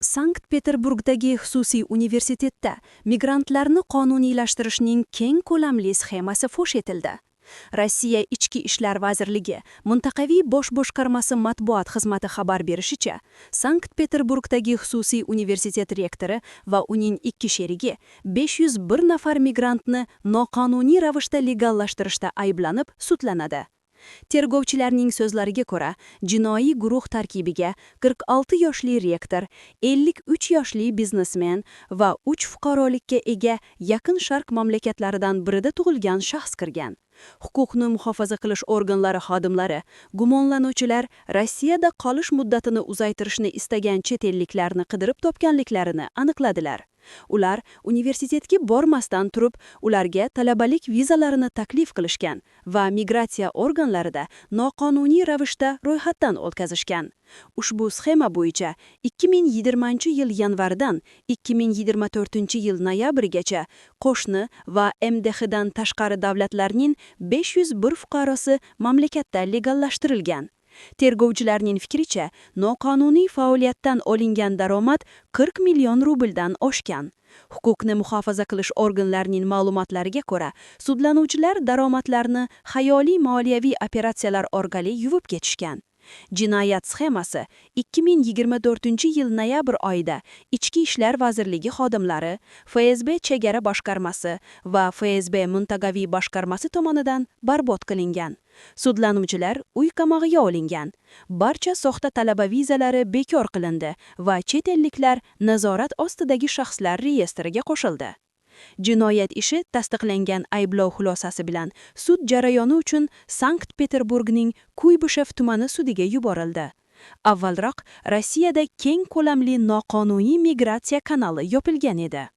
Sankt-Peterburgdagi xususiy universitetda migrantlarni qonuniylashtirishning keng ko'lamli sxemasi fosh etildi. Rossiya Ichki ishlar vazirligi mintaqaviy bosh boshqarmasi matbuot xizmati xabar berishicha, Sankt-Peterburgdagi xususiy universitet rektori va uning ikki sherigi 501 nafar migrantni noqonuniy ravishda legallashtirishda ayblanib sudlanadi. Tergovchilarning so'zlariga ko'ra, jinoiy guruh tarkibiga 46 yoshli rektor, 53 yoshli biznesmen va 3 fuqarolikka ega Yaqin Sharq mamlakatlaridan birida tug'ilgan shaxs kirgan. Huquqni muhofaza qilish organlari xodimlari gumonlanuvchilar Rossiyada qolish muddatini uzaytirishni istagan chet elliklarni qidirib topganliklarini aniqladilar. Ular universitetga bormasdan turib, ularga talabalik vizalarini taklif qilishgan va migratsiya organlarida noqonuniy ravishda ro'yxatdan o'tkazishgan. Ushbu sxema bo'yicha 2020-yil yanvardan 2024-yil noyabrgacha qo'shni va MDHdan tashqari davlatlarning 501 fuqarosi mamlakatda legallashtirilgan. Tergovchilarning fikricha, noqonuniy faoliyatdan olingan daromad 40 million rubldan oshgan. Huquqni muhofaza qilish organlarining ma'lumotlariga ko'ra, sudlanuvchilar daromadlarni xayoliy moliyaviy operatsiyalar orqali yuvib ketishgan. Jinoyat sxemasi 2024-yil noyabr oyida Ichki ishlar vazirligi xodimlari, FSB chegara boshqarmasi va FSB mintaqaviy boshqarmasi tomonidan barbod qilingan. Sudlanuvchilar uy qamag'iga olingan. Barcha soxta talaba vizalari bekor qilindi va chet elliklar nazorat ostidagi shaxslar reyestriga qo'shildi. Jinoyat ishi tasdiqlangan ayblov xulosasi bilan sud jarayoni uchun Sankt-Peterburgning Kuybyshev tumani sudiga yuborildi. Avvalroq Rossiyada keng ko'lamli noqonuniy migratsiya kanali yopilgan edi.